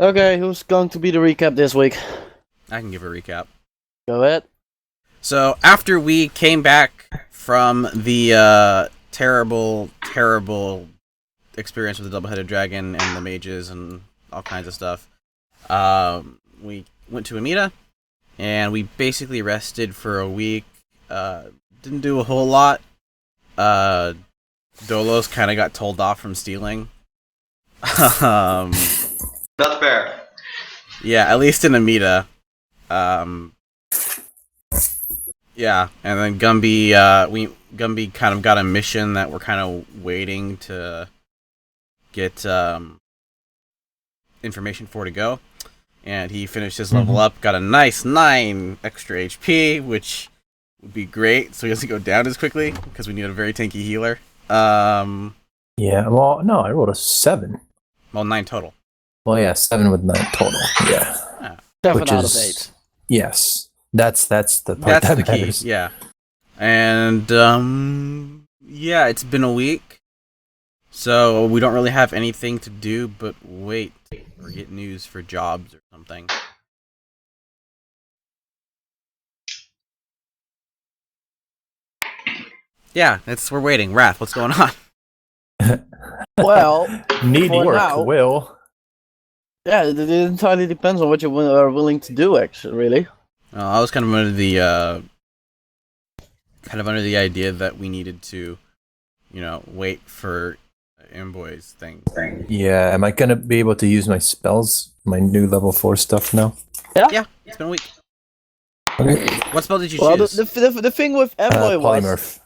Okay, who's going to be the recap this week? I can give a recap. Go ahead. So after we came back from the terrible experience with the double-headed dragon and the mages and all kinds of stuff, we went to Amida, and we basically rested for a week. Didn't do a whole lot. Dolos kind of got told off from stealing. Not fair. Yeah, at least in Amida. Yeah, and then Gumby kind of got a mission that we're kind of waiting to get information for to go. And he finished his level up, got a nice 9 extra HP, which would be great, so he doesn't go down as quickly, because we need a very tanky healer. Yeah, well, no, I rolled a 7. Well, 9 total. Well, yeah, 7 with 9 total. Yeah. 7 Which out is, of 8. Yes. That's the part That's that the matters. key, yeah. And, yeah, it's been a week, so we don't really have anything to do but wait or get news for jobs or something. Yeah, we're waiting. Wrath, what's going on? Well, Need for work, now- Will. yeah, it entirely depends on what you are willing to do, actually, really. I was kind of under the idea that we needed to, wait for Mboy's thing. Yeah, am I gonna be able to use my spells, my new level 4 stuff now? Yeah, it's been a week. Okay. What spell did you Well, choose? the thing with Mboy was... Polymorph.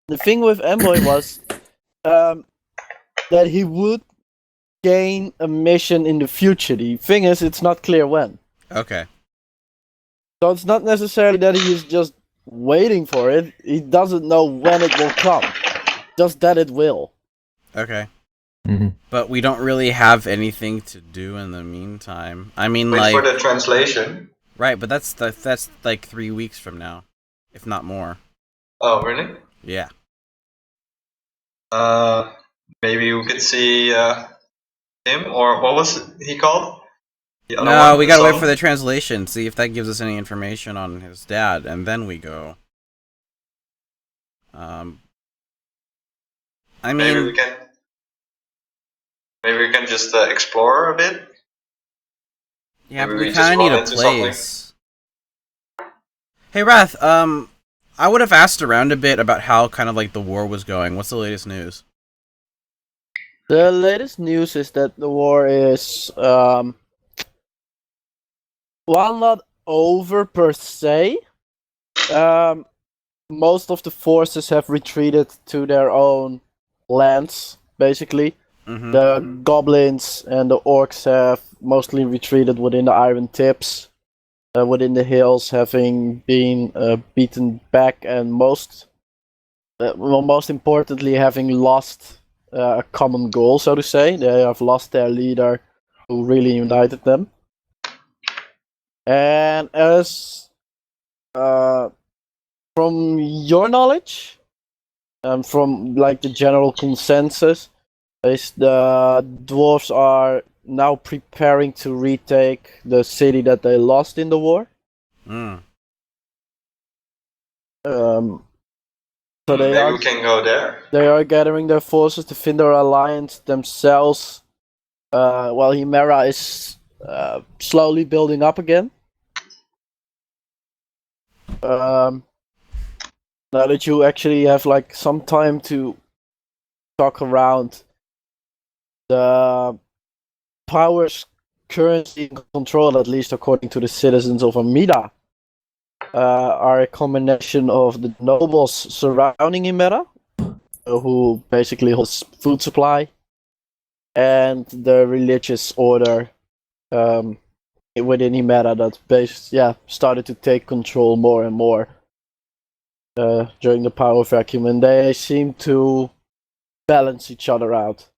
The thing with Mboy was that he would gain a mission in the future. The thing is, it's not clear when. Okay. So it's not necessarily that he is just waiting for it. He doesn't know when it will come. Just that it will. Okay. Mm-hmm. But we don't really have anything to do in the meantime. I mean, Wait for the translation. right, but that's like 3 weeks from now, if not more. Oh, really? Yeah. Maybe we could see him, or what was he called? The other No, one, we gotta wait son? for the translation, see if that gives us any information on his dad, and then we go. I Maybe mean, we can just explore a bit. yeah, but maybe we we kind of just need run a into something. place. Hey, Wrath, I would have asked around a bit about how kind of like the war was going. What's the latest news? The latest news is that the war is, while not over per se, most of the forces have retreated to their own lands, basically. Mm-hmm. The goblins and the orcs have mostly retreated within the Iron Tips, within the hills, having been beaten back, and most importantly, having lost a common goal, so to say. They have lost their leader, who really united them. And as from your knowledge, and from like the general consensus, is the dwarves are now preparing to retake the city that they lost in the war. Mm. So Maybe we can go there. they are gathering their forces to form their alliance themselves. While Himera is slowly building up again. Now that you actually have like some time to talk around, the powers currently in control, at least according to the citizens of Amida, are a combination of the nobles surrounding Himera, who basically holds food supply, and the religious order within Himera that started to take control more and more during the power vacuum, and they seem to balance each other out.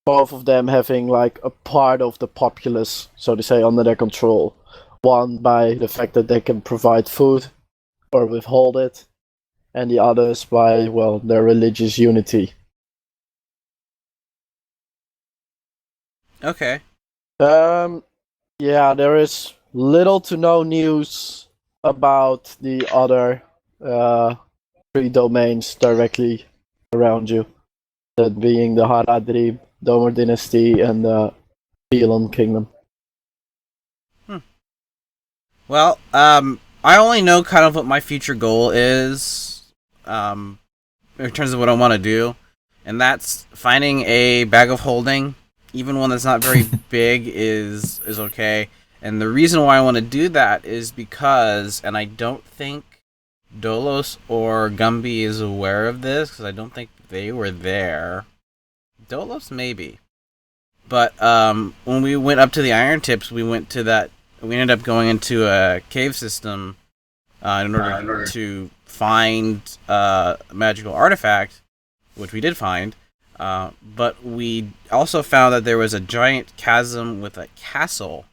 Both of them having like a part of the populace, so to say, under their control. One by the fact that they can provide food or withhold it, and the others by, well, their religious unity. Okay. Yeah, there is little to no news about the other 3 domains directly around you. That being the Haradrim, Domer Dynasty, and the Elon Kingdom. Well, I only know kind of what my future goal is, in terms of what I want to do, and that's finding a bag of holding, even one that's not very big is okay. And the reason why I want to do that is because, and I don't think Dolos or Gumby is aware of this, because I don't think they were there. Dolos maybe. But when we went up to the Iron Tips, we ended up going into a cave system in order to find a magical artifact, which we did find. But we also found that there was a giant chasm with a castle.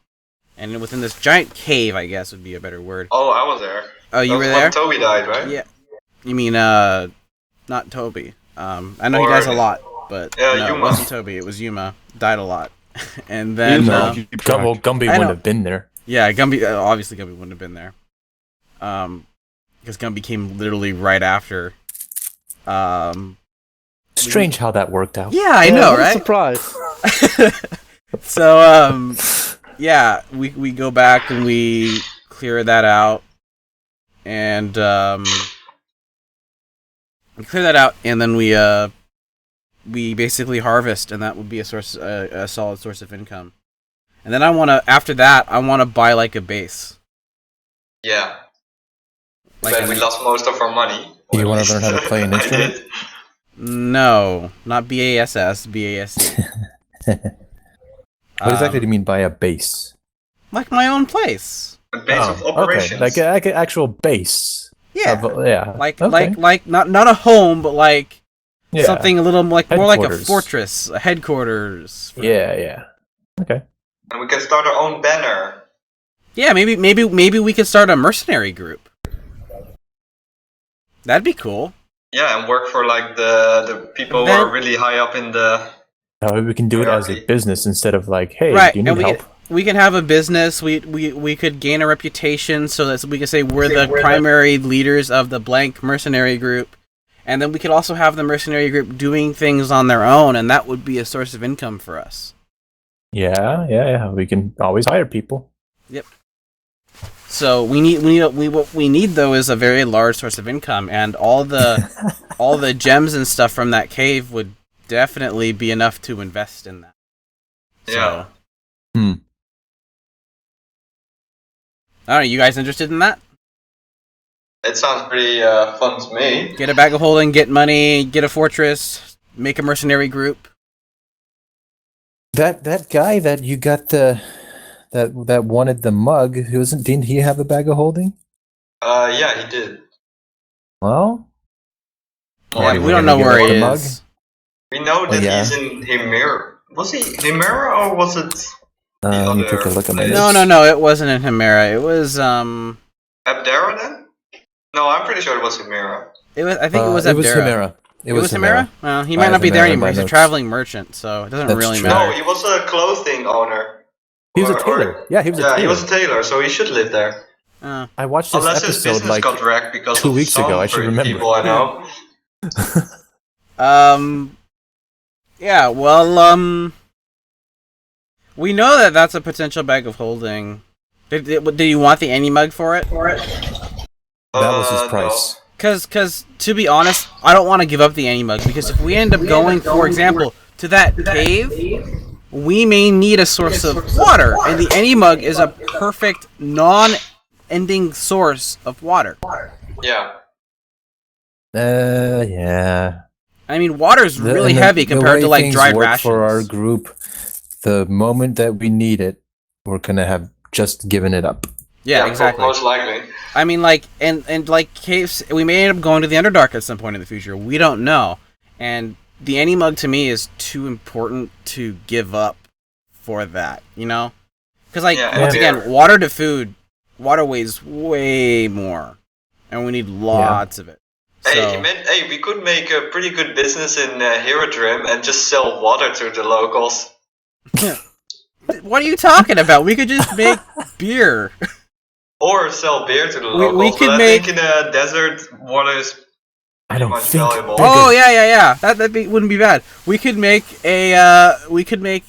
And within this giant cave, I guess would be a better word. Oh, I was there. Oh, you were That was there? when Toby died, right? Yeah. You mean, not Toby. I know he dies a lot, but Yeah, no, it Yuma. wasn't Toby. It was Yuma. Died a lot. And then... No, Gumby I know. wouldn't have been there. Yeah, Gumby, obviously Gumby wouldn't have been there. Because Gumby came literally right after. Strange how that worked out. Yeah, I know, what a right? surprise. So, yeah, we go back and we clear that out. And, we clear that out, and then we basically harvest, and that would be a solid source of income. And then after that, I want to buy like a base. Yeah. Like Then we lost most of our money. Do you Or want at to learn how to least play an I instrument? did. No, not BASS, BASC. What exactly do you mean by a base? Like my own place. A base of operations. Okay, like an actual base. Yeah. Yeah. Like okay. like not a home, but like Yeah. something a little more like a Headquarters. fortress, a headquarters. Yeah. Okay. And we can start our own banner. Yeah, maybe we could start a mercenary group. That'd be cool. Yeah, and work for like the people who are really high up in the... We can do it as a business instead of like, hey, Right, do you and need help? we can have a business. We could gain a reputation so that we can say we're the primary leaders of the blank mercenary group, and then we could also have the mercenary group doing things on their own, and that would be a source of income for us. Yeah. We can always hire people. Yep. So what we need though is a very large source of income, and all the gems and stuff from that cave would definitely be enough to invest in that. Yeah. So, I don't know, you guys interested in that? It sounds pretty fun to me. Get a bag of holding, get money, get a fortress, make a mercenary group. That guy that you got that wanted the mug, didn't he have a bag of holding? Yeah, he did. Well, Yeah, you we were don't gonna know give where up he the mug? is. We know that yeah. he's in Himera. Was he Himera or was it let me take a look at my notes. No, it wasn't in Himera. It was Abdera then? No, I'm pretty sure it was Himera. I think it was It was Abdera. Himera. It was Himera? Well, he I might have not be there Himera in anymore. my He's a notes. traveling merchant, so it doesn't That's really true. matter. No, he was a clothing owner. He was a Or- tailor. Yeah, he was a Yeah, tailor. he was a tailor, so he should live there. I watched this Unless his episode business like got wrecked because 2 of weeks ago. I should some remember. people I know. Yeah, well, we know that that's a potential bag of holding. Did you want the any mug for it? That was his price. Cause to be honest, I don't want to give up the any mug, because if we end up going, for example, to that cave, we may need a source of water, and the any mug is a perfect non-ending source of water. Yeah. Yeah. I mean, water's really And heavy the compared way to like things dried work rations. For our group, the moment that we need it, we're gonna have just given it up. Yeah, exactly. Most likely. I mean, like, and like caves, we may end up going to the Underdark at some point in the future. We don't know. And the any mug to me is too important to give up for that, you know? Because, like, Yeah, once yeah. again, water to food, water weighs way more. And we need lots of it. So, Hey, we could make a pretty good business in Herodrim and just sell water to the locals. What are you talking about? We could just make beer. Or sell beer to the We locals, could but make- I think in the desert, water is I don't much think. valuable. they're Oh gonna- yeah. Wouldn't be bad. We could make a we could make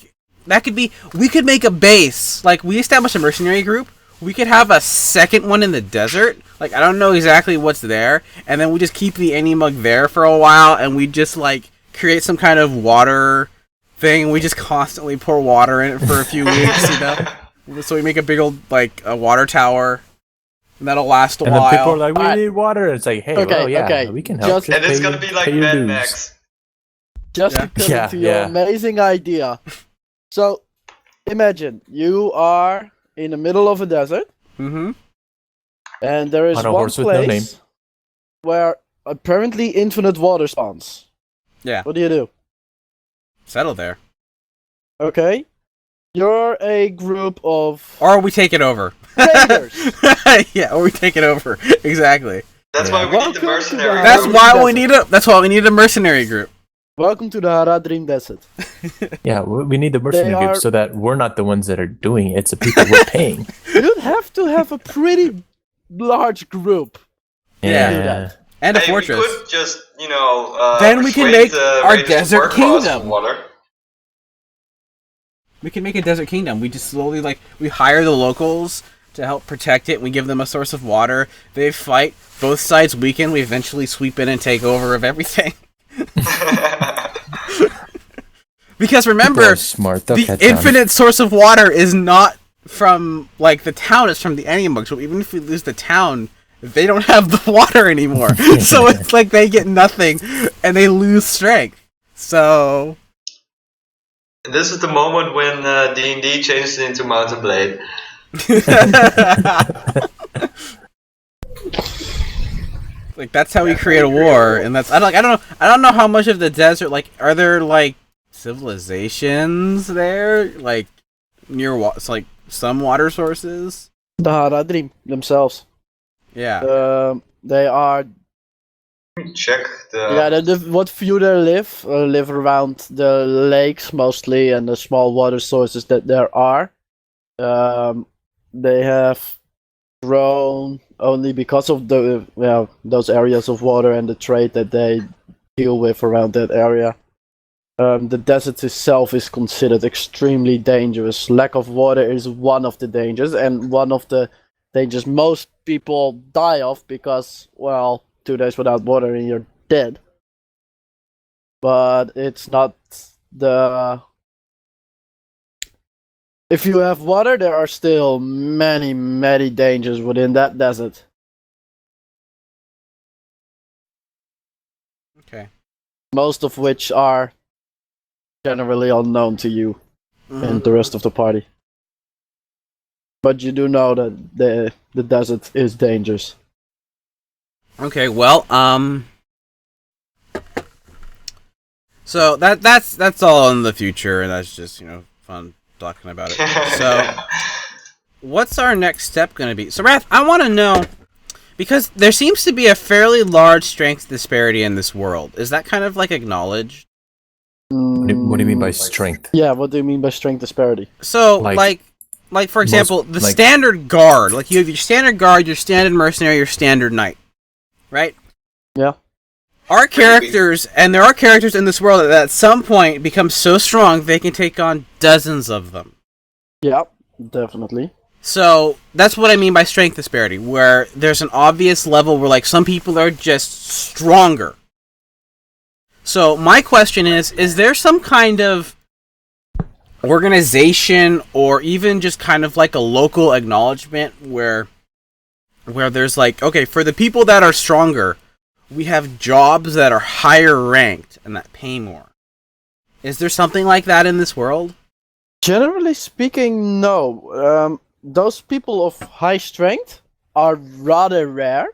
a base. Like we established a mercenary group. We could have a second one in the desert. Like I don't know exactly what's there, and then we just keep the Any-Mug there for a while, and we just like create some kind of water thing. We just constantly pour water in it for a few weeks, you know. So we make a big old like a water tower, and that'll last a And while. then people are like, we Alright. need water. And it's like, hey, Okay, well, yeah, okay. we can help. Just- And it's pay gonna you- be like pay your Mad dues. Max. Just Yeah. to come Yeah, to your yeah. amazing idea. So, imagine you are in the middle of a desert, Mm-hmm. and there is On a one horse with no name. place where apparently infinite water spawns. Yeah. What do you do? Settle there, Okay, you're a group of or we take it over. raiders. Yeah, or we take it over. Exactly. That's Yeah. why we need Welcome the to mercenary. the- That's Urban why desert. That's why we need a mercenary group. Welcome to the Haradrim Desert. Yeah, we need the mercenary They group are- so that we're not the ones that are doing it. It's the people we're paying. You'd have to have a pretty large group. Yeah. Do that. And a Hey, fortress. we could just, Then we can persuade make the our raiders to desert work for us kingdom. on water. We can make a desert kingdom. We just slowly we hire the locals to help protect it. We give them a source of water. They fight. Both sides weaken. We eventually sweep in and take over of everything. Because People remember, are smart. They'll the catch on. infinite source of water is not from like the town. It's from the Any-Mug. So even if we lose the town, they don't have the water anymore. So it's like they get nothing and they lose strength. So This is the moment when D&D changes into Mountain Blade. like that's how we create a war, and that's I don't know how much of the desert are there like civilizations there like near like some water sources. The Haradrim themselves. Yeah. They are Check the... what few there live around the lakes mostly and the small water sources that there are. They have grown only because of those areas of water and the trade that they deal with around that area. The desert itself is considered extremely dangerous. Lack of water is one of the dangers, and one of the dangers most people die of because, 2 days without water and you're dead. But it's not the... If you have water, there are still many, many dangers within that desert. Okay. Most of which are generally unknown to you and the rest of the party. But you do know that the desert is dangerous. Okay, well, so that's all in the future, and that's just fun talking about it. So, what's our next step going to be? So, Wrath, I want to know, because there seems to be a fairly large strength disparity in this world. Is that kind of like acknowledged? What do you mean by strength? Yeah, what do you mean by strength disparity? So, Like, like for example, the like- standard guard, like you have your standard guard, your standard mercenary, your standard knight, right? Yeah. Our characters, and there are characters in this world that at some point become so strong they can take on dozens of them. Yeah, definitely. So that's what I mean by strength disparity, where there's an obvious level where like some people are just stronger. So my question is there some kind of organization or even just kind of like a local acknowledgement where there's like, okay, for the people that are stronger, we have jobs that are higher ranked and that pay more. Is there something like that in this world? Generally speaking, no. Those people of high strength are rather rare.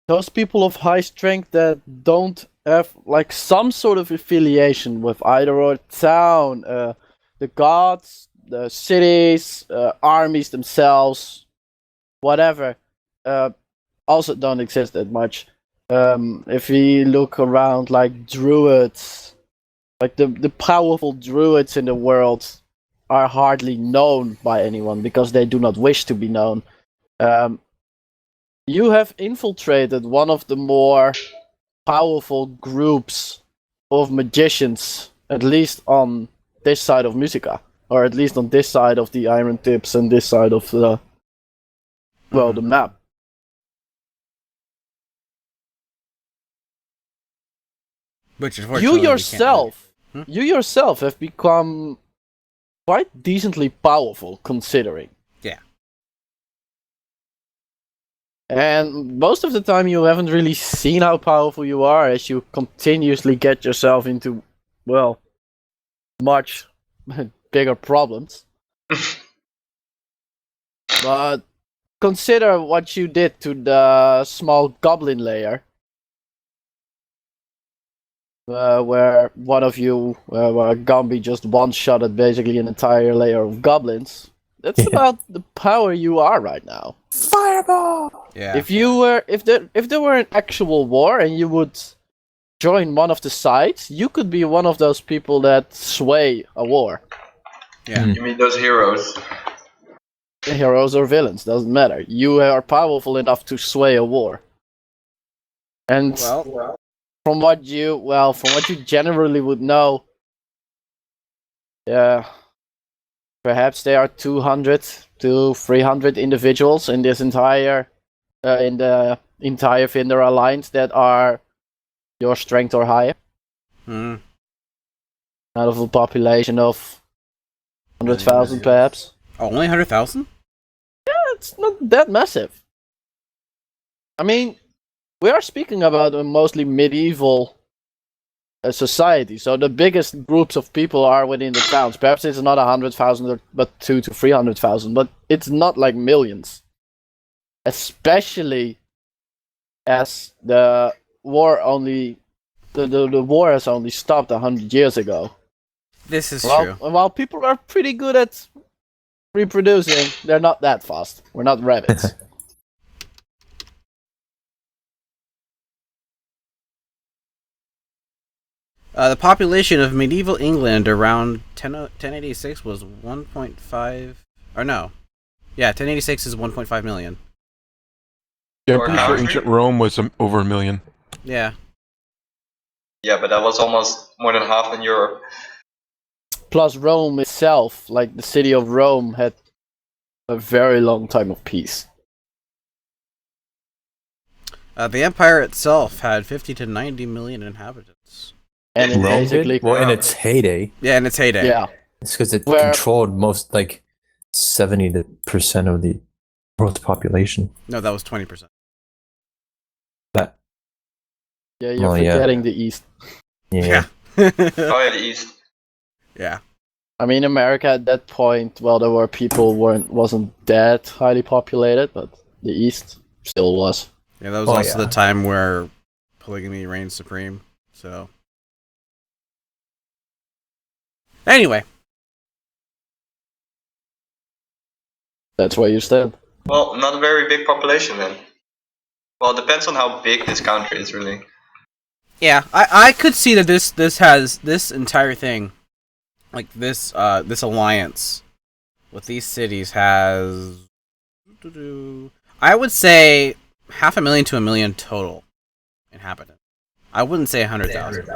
Those people of high strength that don't have like some sort of affiliation with either a town, the gods, the cities, armies themselves, whatever, also don't exist that much. If we look around, like druids, like the powerful druids in the world, are hardly known by anyone because they do not wish to be known. You have infiltrated one of the more powerful groups of magicians, at least on this side of Musica, or at least on this side of the Iron Tips and this side of the map. Which You yourself have become quite decently powerful, considering. Yeah. And most of the time you haven't really seen how powerful you are as you continuously get yourself into, well, much bigger problems. But consider what you did to the small goblin layer. Where one of you, where Gumby just one-shotted basically an entire layer of goblins. That's about the power you are right now. Fireball! Yeah. If there were an actual war and you would join one of the sides, you could be one of those people that sway a war. Yeah. You mean those heroes? Heroes or villains, doesn't matter. You are powerful enough to sway a war. And from what you generally would know, perhaps there are 200 to 300 individuals in this entire Finder Alliance that are your strength or higher. Mm. Out of a population of 100,000 perhaps. Oh, only 100,000? Yeah, it's not that massive. I mean, we are speaking about a mostly medieval society, so the biggest groups of people are within the towns. Perhaps it's not 100,000, but 200 to 300,000, but it's not like millions. Especially as the war the war has only stopped 100 years ago. This is true. While people are pretty good at reproducing, they're not that fast. We're not rabbits. The population of medieval England around 1086 was 1.5... Or no. Yeah, 1086 is 1.5 million. Yeah, I'm pretty sure ancient Rome was over 1 million. Yeah. Yeah, but that was almost more than half in Europe. Plus Rome itself, like the city of Rome, had a very long time of peace. The empire itself had 50 to 90 million inhabitants. And it basically... Well, in its heyday. Yeah, in its heyday. Yeah. It's because it controlled most, 70% of the world's population. No, that was 20%. But yeah, you're forgetting the East. Yeah. Oh yeah, the East. Yeah. I mean, America at that point, well, there were people wasn't that highly populated, but the East still was. Yeah, that was also the time where polygamy reigned supreme. So, anyway, that's where you stand. Well, not a very big population then. Well, it depends on how big this country is, really. yeah, I could see that this entire thing, like this alliance with these cities has, I would say 500,000 to 1 million total inhabitants. I wouldn't say 100,000.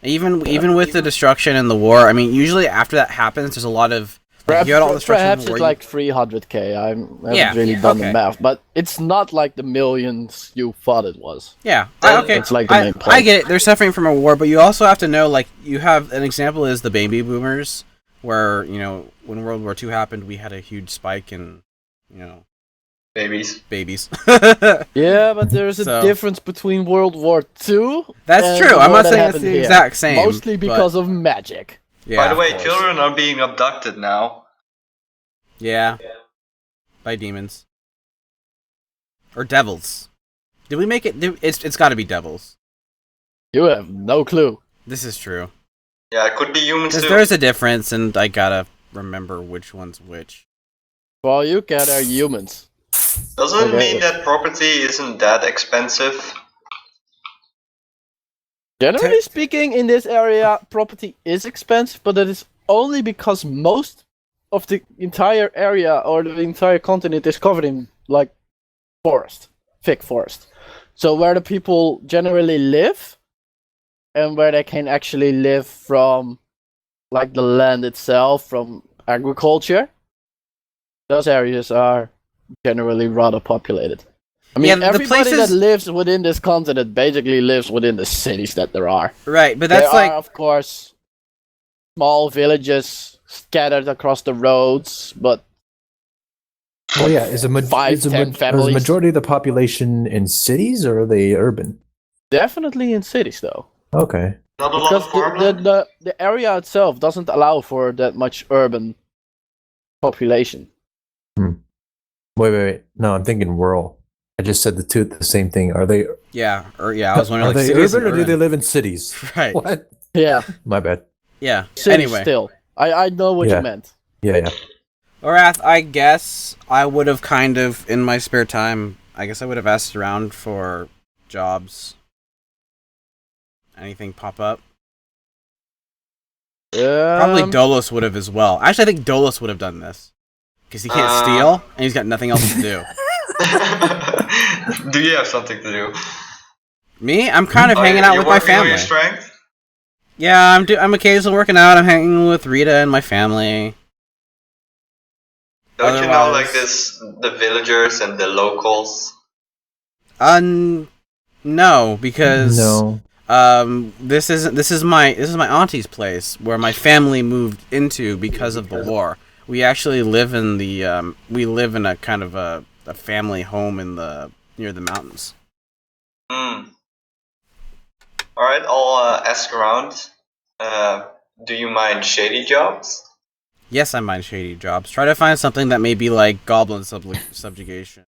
Even with the destruction and the war, I mean, usually after that happens, there's a lot of perhaps it's like 300k. I haven't really done the math, but it's not like the millions you thought it was. Yeah, okay. It's like the main point. I get it. They're suffering from a war, but you also have to know, like, you have an example is the baby boomers, where when World War II happened, we had a huge spike in babies. Yeah, but there's a difference between World War II. That's true. I'm not saying it's the exact same. Mostly because of magic. Yeah, by the way, children are being abducted now. Yeah. By demons. Or devils. Did we make it? It's got to be devils. You have no clue. This is true. Yeah, it could be humans too. Because there's a difference, and I gotta remember which one's which. Well, you get are humans. Doesn't it mean that property isn't that expensive? Generally speaking, in this area, property is expensive, but that is only because most of the entire area or the entire continent is covered in like forest, thick forest. So where the people generally live, and where they can actually live from, like the land itself, from agriculture, those areas are generally rather populated. I mean, Yeah, the everybody places- that lives within this continent basically lives within the cities that there are. Right, but that's there like are, of course, small villages scattered across the roads, but Oh yeah, is a 5, 10 is the families. majority of the population in cities or are they urban? Definitely in cities, though. Okay. Not a lot Because of farmland. the area itself doesn't allow for that much urban population. Wait. No, I'm thinking rural. I just said the same thing. Are they yeah, I was wondering are like they cities urban or and do they urban. live in cities? Right. What? Yeah, My bad. Yeah. cities Anyway, still. I know what Yeah. you meant. Yeah. Wrath, I guess I would have kind of in my spare time. I guess I would have asked around for jobs. Anything pop up? Probably Dolos would have as well. Actually, I think Dolos would have done this because he can't steal and he's got nothing else to do. Do you have something to do? Me, I'm kind of Oh, hanging you're out with my working on family. your strength? Yeah, I'm occasionally working out. I'm hanging with Rita and my family. Don't you know, like Otherwise- the villagers and the locals? No, because No. this is my auntie's place where my family moved into because of the war. We actually live in a kind of a family home near the mountains. Alright, I'll ask around. Do you mind shady jobs? Yes, I mind shady jobs. Try to find something that may be like goblin subjugation.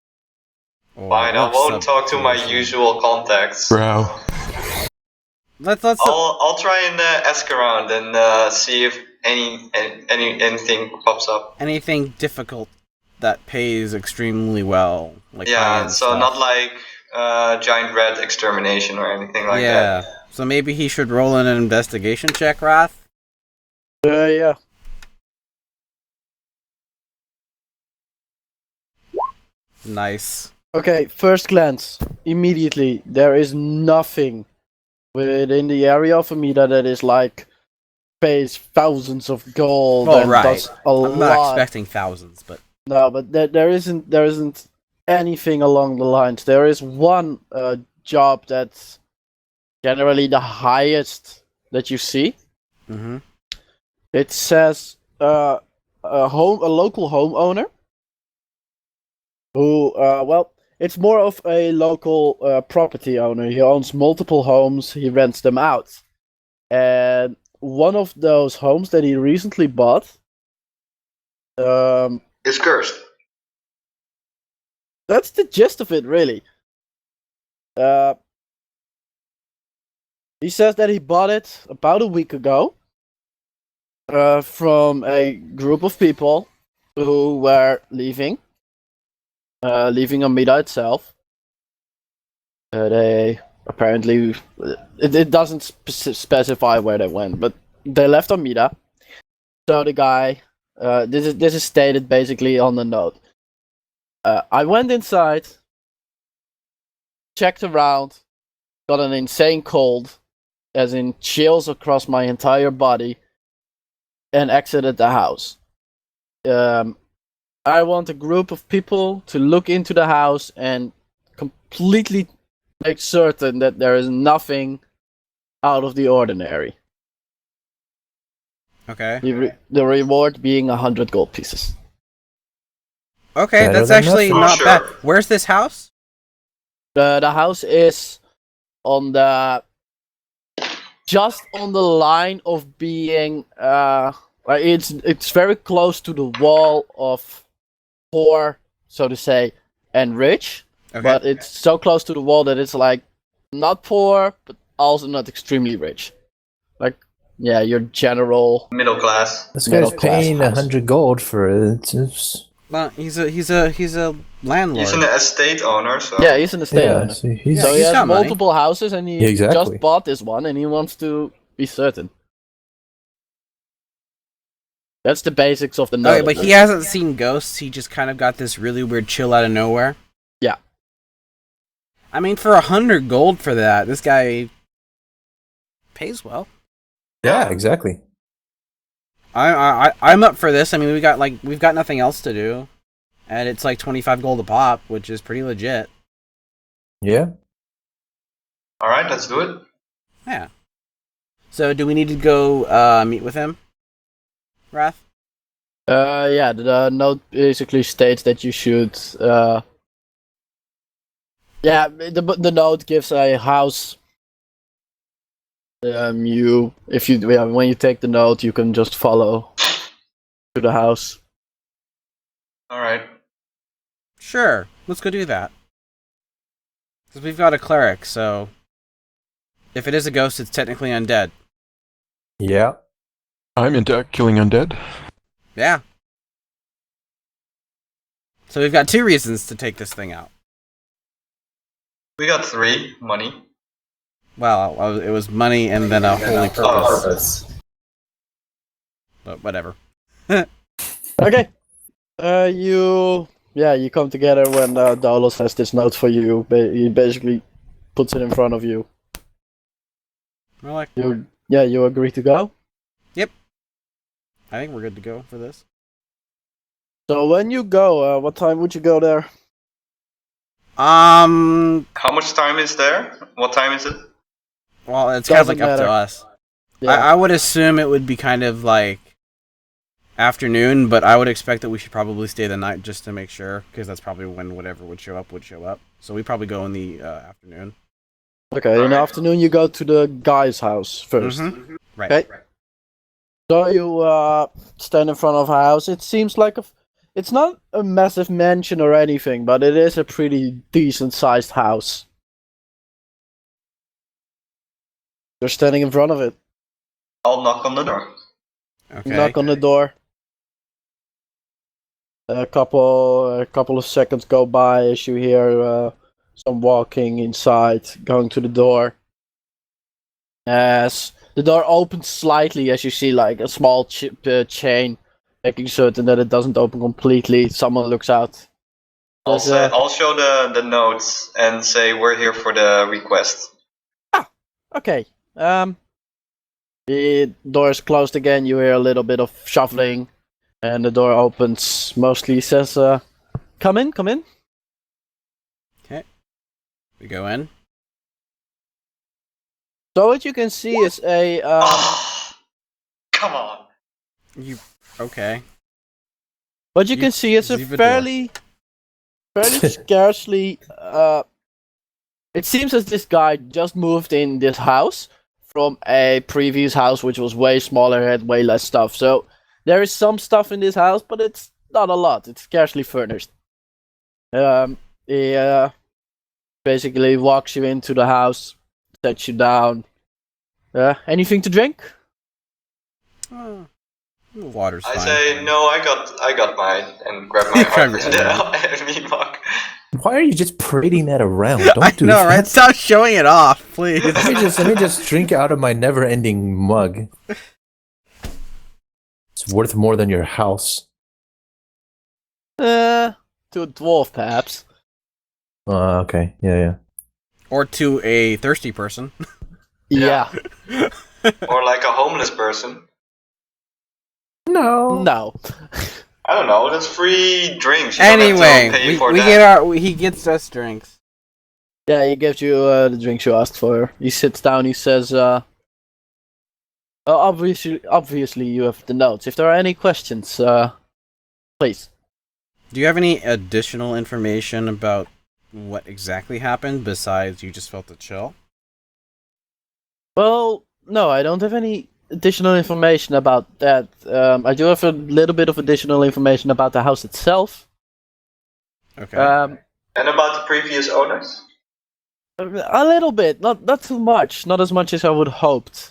Or Fine, I orc won't talk to my subjugation. usual contacts. Bro. Let's I'll try and ask around and see if anything pops up. anything difficult that pays extremely well. Like Yeah, high-end so stuff. not like giant red extermination or anything like that. Yeah. So maybe he should roll in an investigation check, Wrath? Yeah. Nice. Okay, first glance, immediately, there is nothing within the area of Amida that is like pays thousands of gold Well, and right. does a I'm not lot. expecting thousands, but No, but there isn't anything along the lines. There is one job that's generally the highest that you see. mm-hmm. It says a local homeowner who it's more of a local property owner. He owns multiple homes. He rents them out, and one of those homes that he recently bought. It's cursed. That's the gist of it, really. He says that he bought it about a week ago from a group of people who were leaving Amida itself. They apparently it doesn't specify where they went, but they left Amida. So the guy, this is stated basically on the note. I went inside, checked around, got an insane cold, as in chills across my entire body, and exited the house. I want a group of people to look into the house and completely make certain that there is nothing out of the ordinary. Okay. The reward being 100 gold pieces. Okay, Better that's than actually nothing. not Sure. bad. Where's this house? The house is on the just on the line of being it's very close to the wall of poor, so to say, and rich. Okay. But it's so close to the wall that it's like not poor, but also not extremely rich. Like, yeah, your general. Middle class. This Middle guy's class paying house. 100 gold for it. It's Well, he's a landlord. He's an estate owner, so Yeah, he's an estate yeah, owner. so he's, So he he's has got money. multiple houses, and he Yeah, exactly. just bought this one, and he wants to be certain. That's the basics of the note. Okay, but he hasn't seen ghosts. He just kind of got this really weird chill out of nowhere. Yeah. I mean, for 100 gold for that, this guy pays well. Yeah, exactly. I'm up for this. I mean, we've got nothing else to do, and it's like 25 gold a pop, which is pretty legit. Yeah. All right, let's do it. Yeah. So, do we need to go meet with him, Wrath? Yeah, the note basically states that you should. Yeah, the note gives a house. When you take the note, you can just follow to the house. All right. Sure, let's go do that. Because we've got a cleric, so if it is a ghost, it's technically undead. Yeah. I'm into killing undead. Yeah. So we've got 2 reasons to take this thing out. We got 3 money. Well, it was money and then a holy purpose. But whatever. Okay. You come together when Dolos has this note for you. He basically puts it in front of you. We're like, You agree to go? Yep. I think we're good to go for this. So when you go, what time would you go there? How much time is there? What time is it? Well, it's kind of Doesn't like up to matter. us. Yeah. I would assume it would be kind of like afternoon, but I would expect that we should probably stay the night just to make sure, because that's probably when whatever would show up. So we probably go in the afternoon. Okay, in the Alright. afternoon you go to the guy's house first. Mhm. Right. Okay. So you stand in front of a house. It seems like it's not a massive mansion or anything, but it is a pretty decent sized house. You're standing in front of it. I'll knock on the door. Okay. Knock on the door. A couple of seconds go by as you hear some walking inside, going to the door. As the door opens slightly, as you see like a small chain, making certain that it doesn't open completely. Someone looks out. I'll show the notes and say we're here for the request. Okay. The door is closed again. You hear a little bit of shuffling, and the door opens. Mostly says, "Come in, come in." We go in. So what you can see is a Come on. Okay. what you can see is a leave a fairly scarcely. It seems as this guy just moved in this house from a previous house, which was way smaller, had way less stuff. So there is some stuff in this house, but it's not a lot. It's scarcely furnished. He basically walks you into the house, sets you down. Anything to drink? Water's I fine. say no. I got mine and grab my Grab heart your and me mug. Why are you just parading that around? I Don't do know, that. right? Stop showing it off, please. Let me just drink out of my never-ending mug. It's worth more than your house. To a dwarf, perhaps. Okay. Yeah. Or to a thirsty person. Yeah. Or like a homeless person. No. No. I don't know. That's free drinks. You don't have to Anyway, pay we for get that. he gets us drinks. Yeah, he gives you the drinks you asked for. He sits down. He says, obviously you have the notes. If there are any questions, please." Do you have any additional information about what exactly happened besides you just felt the chill? Well, no, I don't have any additional information about that. I do have a little bit of additional information about the house itself. Okay. And about the previous owners? A little bit, not too much, not as much as I would hoped.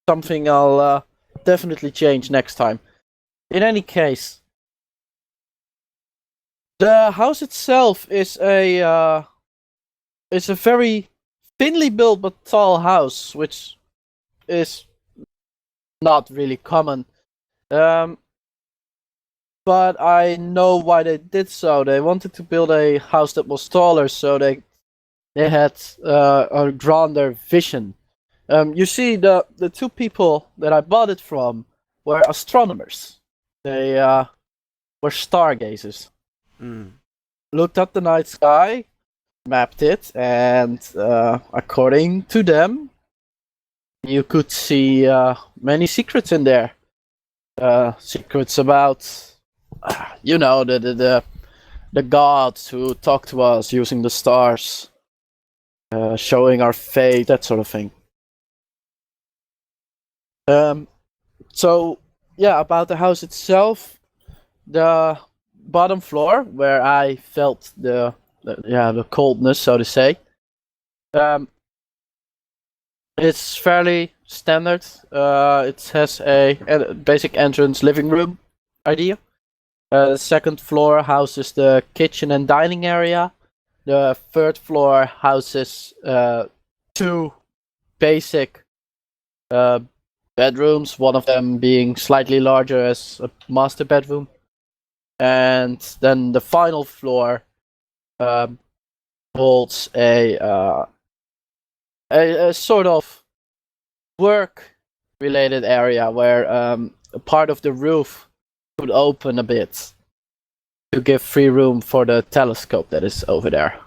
Something I'll definitely change next time. In any case, the house itself is a very thinly built but tall house, which is not really common. but I know why they did so. They wanted to build a house that was taller, so they had a grander vision. You see, the two people that I bought it from were astronomers. They were stargazers. Looked at the night sky, mapped it, and according to them, you could see many secrets in there. Secrets about, the gods who talk to us using the stars, showing our fate, that sort of thing. So, yeah, about the house itself, the bottom floor, where I felt the coldness, so to say, it's fairly standard. It has a basic entrance living room idea. The second floor houses the kitchen and dining area. The third floor houses two basic bedrooms, one of them being slightly larger as a master bedroom. And then the final floor holds a sort of work-related area where a part of the roof could open a bit to give free room for the telescope that is over there.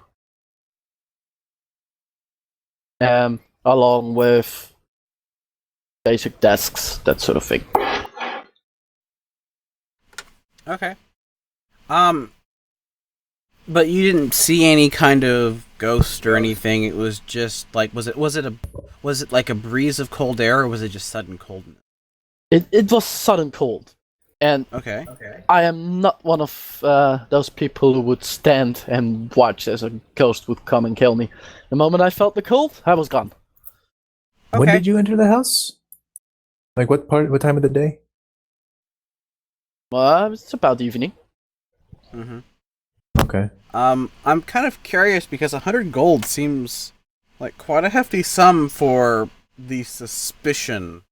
Along with basic desks, that sort of thing. Okay. But you didn't see any kind of ghost or anything. It was just like, was it like a breeze of cold air, or was it just sudden coldness? It was sudden cold, and okay. I am not one of those people who would stand and watch as a ghost would come and kill me. The moment I felt the cold, I was gone. Okay. When did you enter the house? Like what time of the day? It's about evening. Mm-hmm. Okay. I'm kind of curious because 100 gold seems like quite a hefty sum for the suspicion,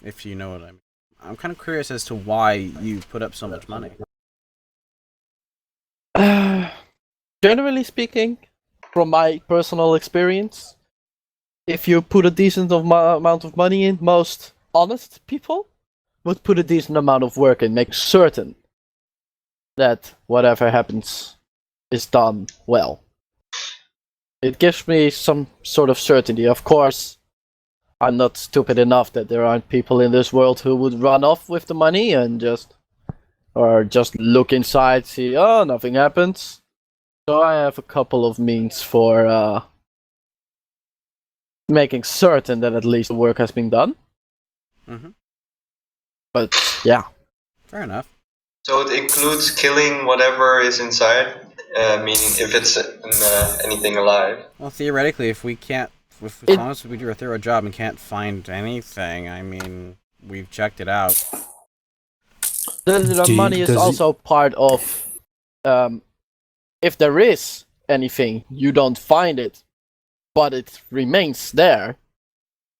if you know what I mean. I'm kind of curious as to why you put up so much money. Generally speaking, from my personal experience, if you put a decent amount of money in, most honest people would put a decent amount of work in, make certain that whatever happens is done well. It gives me some sort of certainty. Of course, I'm not stupid enough that there aren't people in this world who would run off with the money and just look inside, see, oh, nothing happens. So I have a couple of means for making certain that at least the work has been done. Mm-hmm. But yeah. Fair enough. So it includes killing whatever is inside, meaning if it's anything alive. Well, theoretically, if as long as we do a thorough job and can't find anything, I mean, we've checked it out. The money is also part of, if there is anything, you don't find it, but it remains there,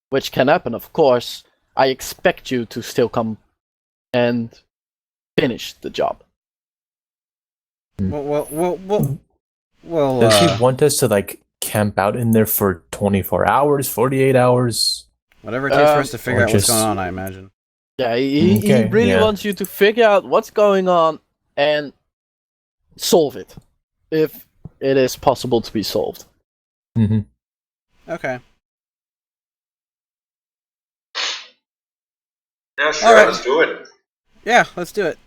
which can happen, of course. I expect you to still come and finish the job. Well. Does he want us to like camp out in there for 24 hours, 48 hours? Whatever it takes for us to figure out what's going on, I imagine. Yeah, he really wants you to figure out what's going on and solve it, if it is possible to be solved. Mm-hmm. Okay. Yeah, sure, right. Let's do it. Yeah, let's do it.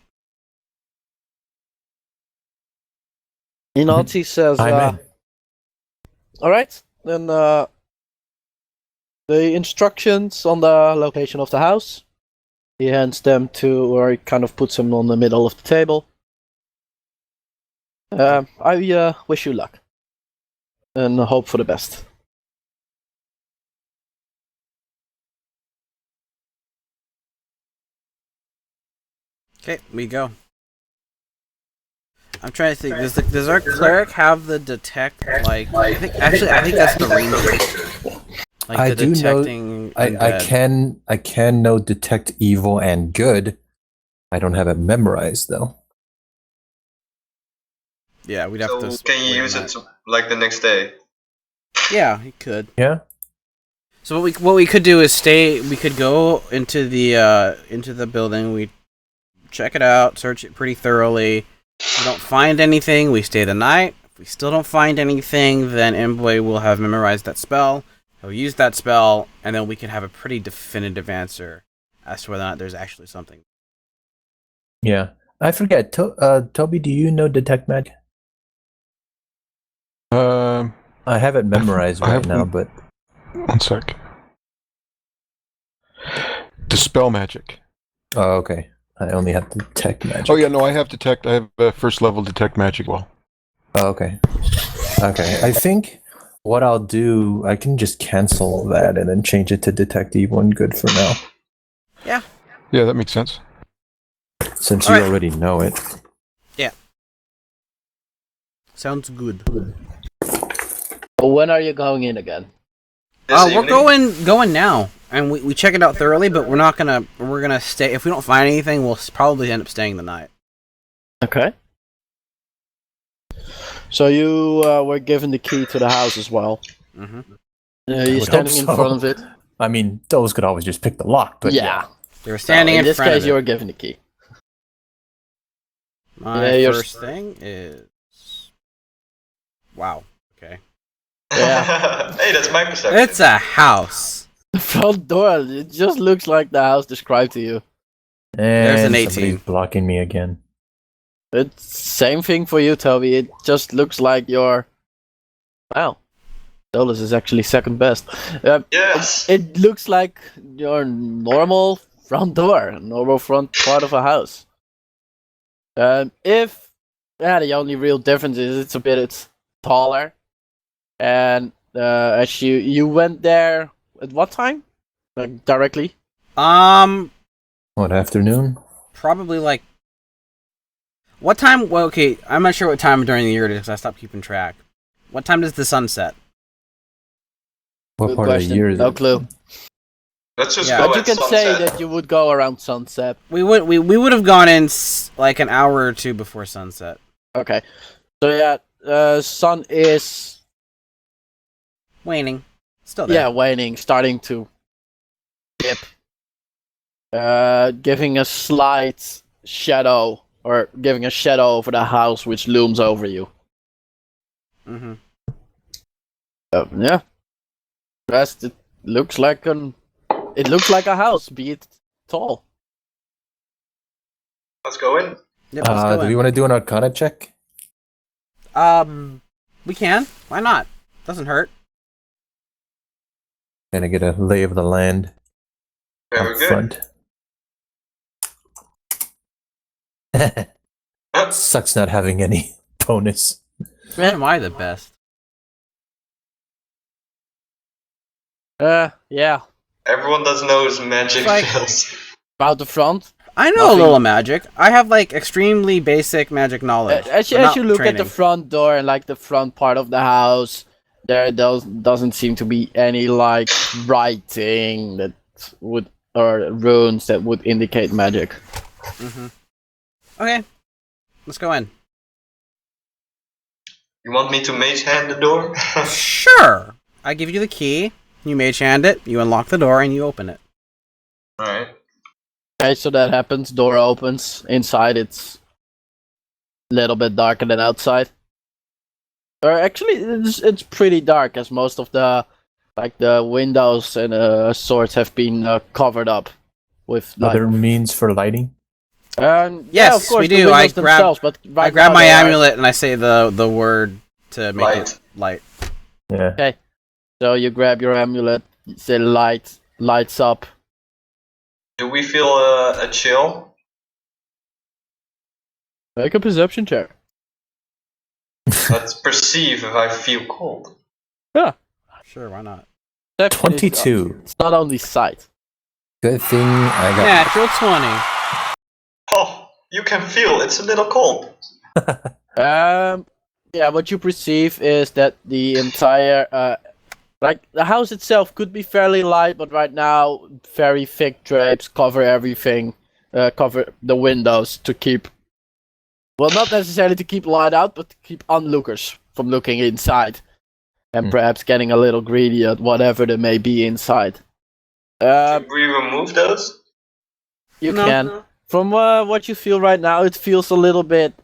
Inazi says, alright, then the instructions on the location of the house, he hands them to, or he kind of puts them on the middle of the table. I wish you luck, and hope for the best. Okay, we go. I'm trying to think. Does our cleric have the detect? Like, I think that's the ranger. Like I the do detecting know. I can know detect evil and good. I don't have it memorized though. Yeah, we'd have to. So can you wait use on it that. like the next day? Yeah, he could. Yeah. So what we could do is stay. We could go into the building. We check it out, search it pretty thoroughly. If we don't find anything, we stay the night. If we still don't find anything, then Mboy will have memorized that spell. He'll use that spell, and then we can have a pretty definitive answer as to whether or not there's actually something. Yeah. I forget. Toby, do you know Detect Magic? Um, I have it memorized I right have- now, but 1 sec. Dispel magic. oh, okay. I only have Detect Magic. Oh yeah, no, I have detect. I have first level detect magic. Well, Oh, okay. Okay. I think what I'll do, I can just cancel that and then change it to Detect Evil and good for now, yeah, that makes sense. since All you right. already know it. Sounds good. Well, when are you going in again? This We're evening? going now, and we check it out thoroughly. But we're gonna stay. If we don't find anything, we'll probably end up staying the night. Okay. So you were given the key to the house as well. Mm-hmm. You're would standing hope in so. front of it. I mean, those could always just pick the lock, but yeah. They were standing in in this front case, of you it. were given the key. My Yeah, you're- first thing is. Wow. Okay. Yeah. Hey, that's my perception. It's a house. The front door, it just looks like the house described to you. There's an And 18. somebody's blocking me again. It's same thing for you, Toby. It just looks like your. Wow. Dolos is actually second best. Yes. It looks like your normal front door, normal front part of a house. The only real difference is it's taller, and as you went there at what time? Like directly? What, afternoon? Probably like. What time? Well, okay, I'm not sure what time during the year it is because I stopped keeping track. What time does the sun set? What Good part question. of the year is No it? clue. Let's just Yeah. go But you at can say sunset. that you would go around sunset. We would have gone in like an hour or two before sunset. Okay. So yeah, sun is Waning. Still there. waning, starting to dip. Giving a slight shadow, or giving a shadow over the house which looms over you. Mm-hmm. Yeah. Rest, it looks like a house, be it tall. Let's go in. Yep, let's go Do in. we want to do an Arcana check? We can. Why not? Doesn't hurt. Gonna get a lay of the land Very up good. front. Sucks not having any bonus. Man, am I the best? Yeah. Everyone does know his magic It's like- skills. About the front. I know Nothing. a little magic. I have like extremely basic magic knowledge. As but not you look at the training. front door and like the front part of the house, there doesn't seem to be any like writing that would, or runes that would indicate magic. Mm-hmm. Okay, let's go in. You want me to mage hand the door? Sure. I give you the key. You mage hand it. You unlock the door and you open it. Alright. Okay, so that happens. Door opens. Inside, it's a little bit darker than outside. Or actually, it's pretty dark, as most of the windows and sorts have been covered up with like. Other means for lighting? Yeah, Yes, of course, we the do. windows themselves, but right I grab now my they are- amulet and I say the word to make it light. Yeah. So you grab your amulet, you say lights up. Do we feel a chill? Make a perception check. Let's perceive if I feel cold. Sure, why not? Perception is- 22. It's not only sight. Good thing I got. Natural 20. Oh, you can feel it's a little cold. Yeah, what you perceive is that the entire, the house itself could be fairly light, but right now, very thick drapes cover everything, cover the windows to keep Well, not necessarily to keep light out, but to keep onlookers from looking inside. And perhaps getting a little greedy at whatever there may be inside. Can we remove those? You can. From what you feel right now, it feels a little bit...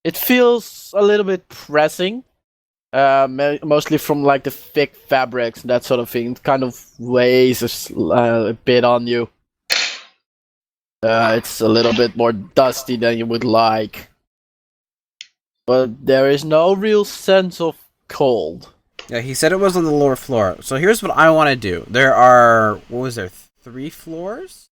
it feels a little bit pressing. Mostly from like the thick fabrics and that sort of thing. It kind of weighs a bit on you. It's a little bit more dusty than you would like. But there is no real sense of cold. Yeah, he said it was on the lower floor. So here's what I want to do. There are, what was there, 3 floors?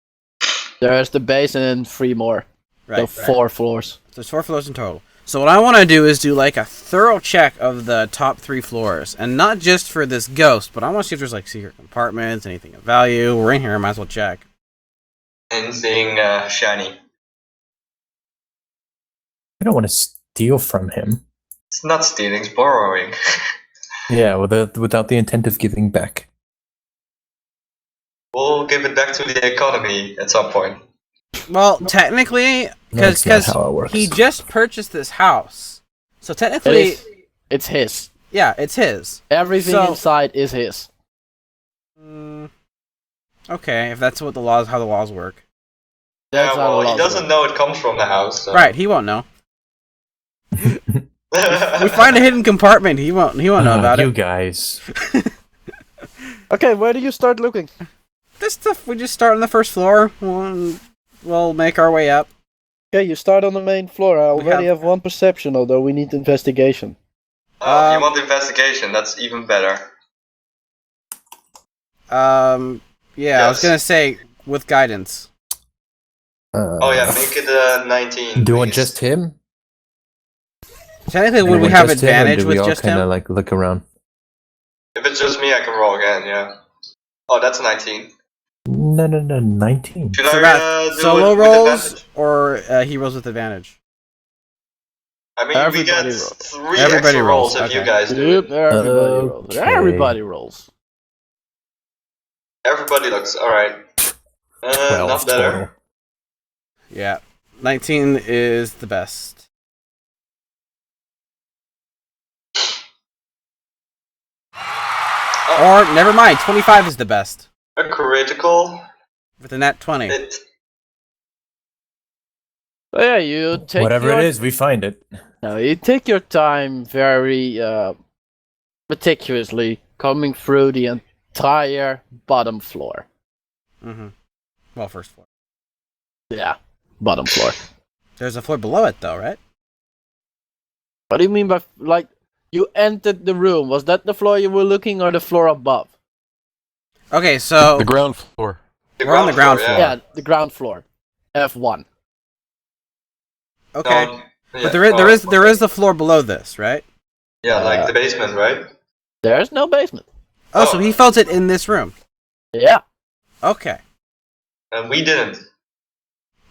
There's the base and then 3 more. Right. So 4 floors. There's 4 floors in total. So what I want to do is do like a thorough check of the top 3 floors. And not just for this ghost, but I want to see if there's like secret compartments, anything of value. We're in here, might as well check. Anything shiny? I don't want to steal from him. It's not stealing, it's borrowing. Yeah, without the intent of giving back. We'll give it back to the economy at some point. Well, technically, because he just purchased this house. So technically... It's his. Yeah, it's his. Everything inside is his. Okay, if that's what how the laws work. Yeah, well, he doesn't know it comes from the house. So. Right, he won't know. We find a hidden compartment. He won't know about you it. guys. Okay, where do you start looking? This stuff, we just start on the first floor. We'll make our way up. Okay, you start on the main floor. I already have 1 perception, although we need investigation. Oh, if you want investigation, that's even better. Yeah, yes. I was gonna say with guidance. Oh yeah, make it 19. Do you want just him? Technically, would we have advantage with just him? Kind of like look around. If it's just me, I can roll again. Yeah. Oh, that's 19. No, 19. Should so I do solo it rolls or he rolls with advantage? I mean, Everybody we get rolls. 3 Everybody extra rolls rolls, if you guys do it. Everybody rolls. Everybody rolls. Everybody looks alright. Not better. Total. Yeah, 19 is the best. Or never mind, 25 is the best. A critical. With a nat 20. So yeah, you take whatever it is, we find it. No, you take your time very meticulously coming through the entire bottom floor. Mm-hmm. Well, first floor. Yeah, bottom floor. There's a floor below it, though, right? What do you mean by, like, you entered the room? Was that the floor you were looking or the floor above? Okay, so... The ground floor. We're on the ground floor. Yeah, the ground floor. F1. Okay. No, But there is the floor below this, right? Yeah, like the basement, right? There's no basement. Oh, so he felt it in this room. Yeah. Okay. And we didn't.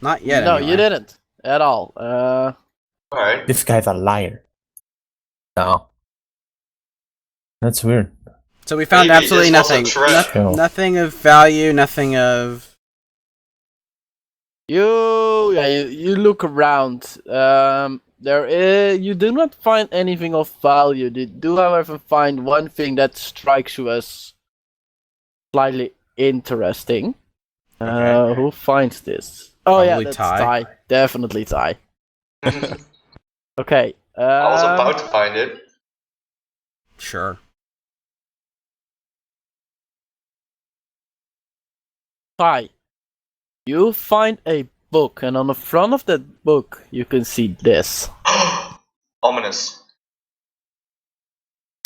Not yet, No, anyway. you didn't. At all. Alright. This guy's a liar. No. That's weird. So we found Maybe absolutely this was a nothing. trap. Nothing of value, nothing of... You look around. You do not find anything of value. You do, however, find one thing that strikes you as slightly interesting. Okay. Who finds this? Oh yeah, Probably that's Ty. Ty. Definitely Ty. I Okay. was about to find it. Sure. Ty. You find a book, and on the front of that book, you can see this. Ominous.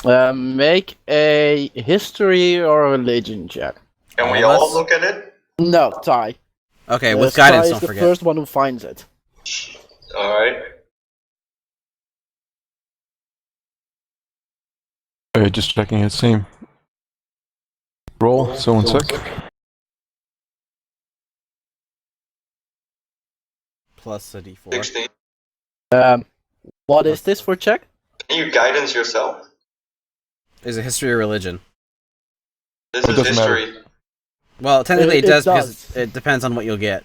Make a history or religion check. Can we All of all us? look at it? No, Ty. Okay, with guidance, Ty don't is the forget. first one who finds it. Alright. Just checking it. Same. Roll. So 1 sec. Plus a d4. 16. What is this for check? Can you guidance yourself? Is a history or religion? This It is doesn't matter. history. Well, technically it It does does. because it depends on what you'll get.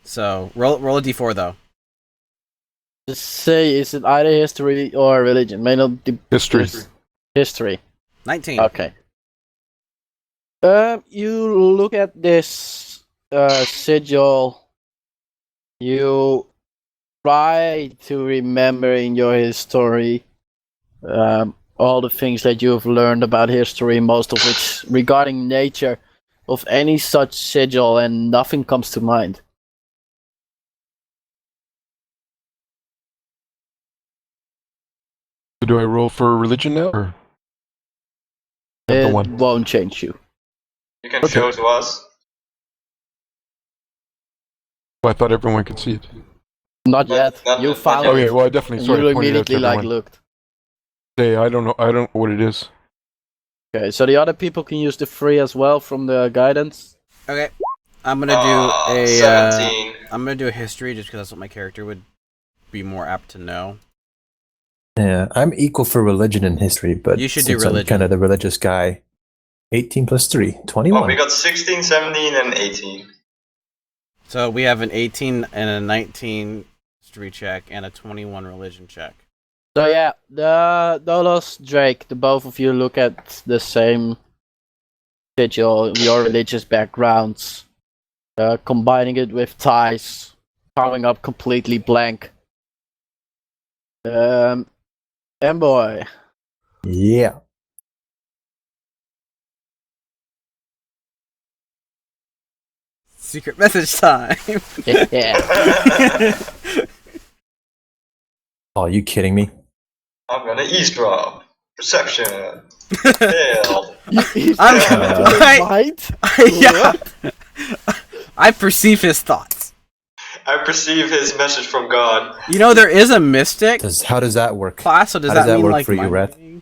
So roll a d4 though. Just say, is it either history or religion? May not be History. history. 19. Okay. You look at this sigil. You try to remember in your history all the things that you have learned about history, most of which regarding nature of any such sigil, and nothing comes to mind. So do I roll for religion now? Or? It one. won't change you. You can Okay. show to us. Well, I thought everyone could see it. Not yet. Not You yet. found Okay, it. Okay, well, I definitely And sort you of pointed it out to immediately everyone. looked. Hey, I don't know what it is. Okay, so the other people can use the free as well from the guidance. Okay. I'm gonna do a 17. I'm gonna do a history just because that's what my character would be more apt to know. Yeah, I'm equal for religion and history, but You should do since I'm religion. kind of the religious guy. 18 plus 3, 21. Well, we got 16, 17, and 18. So we have an 18 and a 19 history check and a 21 religion check. So yeah, the Dolos, Drake, the both of you look at the same sigil, your religious backgrounds, combining it with ties, coming up completely blank. Mboy. Yeah. Secret message time. Yeah. Oh, are you kidding me? I'm gonna eavesdrop. Perception. Fail. Right? Yeah. I perceive his thoughts. I perceive his message from God. You know, there is a mystic How does that work? class, so does How does that that mean work like for you, mind Wrath? reading?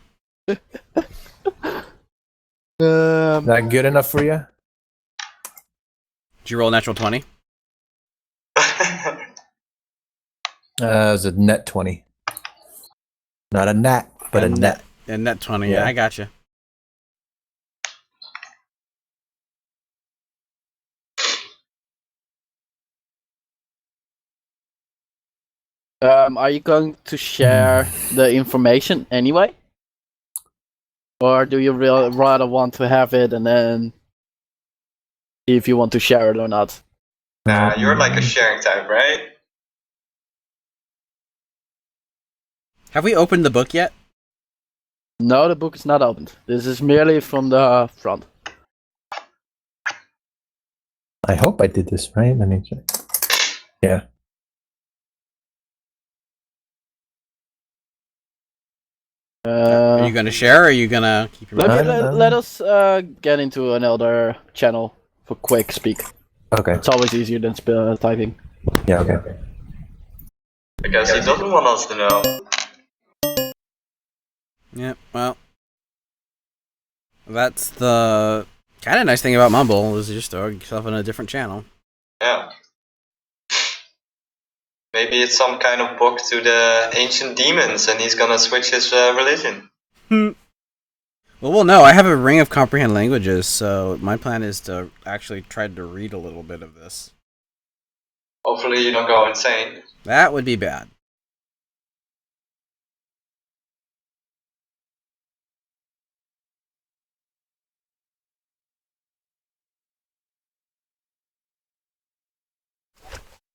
That good enough for you? Did you roll a natural 20? It was a net 20. Not a nat, but a net. A net 20, yeah, Yeah. I gotcha. Are you going to share the information anyway? Or do you rather want to have it and then see if you want to share it or not? Nah, you're like a sharing type, right? Have we opened the book yet? No, the book is not opened. This is merely from the front. I hope I did this right. Let me check. Yeah. Are you going to share, or are you going to keep your mouth shut? Let us get into another channel for quick speak. Okay. It's always easier than typing. Yeah, okay. I guess he doesn't want us to know. Yeah, well, that's the kind of nice thing about Mumble, is you just throw yourself in a different channel. Yeah. Maybe it's some kind of book to the ancient demons and he's gonna switch his religion. Well, we'll know. I have a ring of comprehend languages, so my plan is to actually try to read a little bit of this. Hopefully you don't go insane. That would be bad.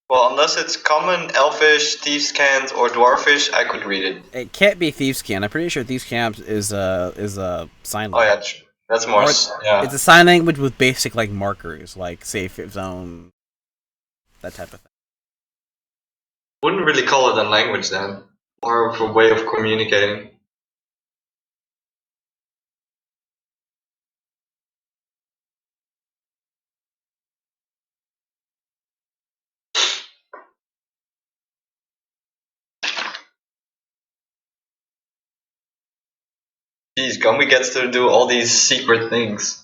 Well, unless it's common, elfish, thieves' cant, or dwarfish, I could read it. It can't be Thieves' Camp. I'm pretty sure Thieves' Camp is a sign Oh language. yeah, that's more. Yeah. It's a sign language with basic like markers, like safe zone, that type of thing. Wouldn't really call it a language then, more of a way of communicating. Geez, Gumby gets to do all these secret things.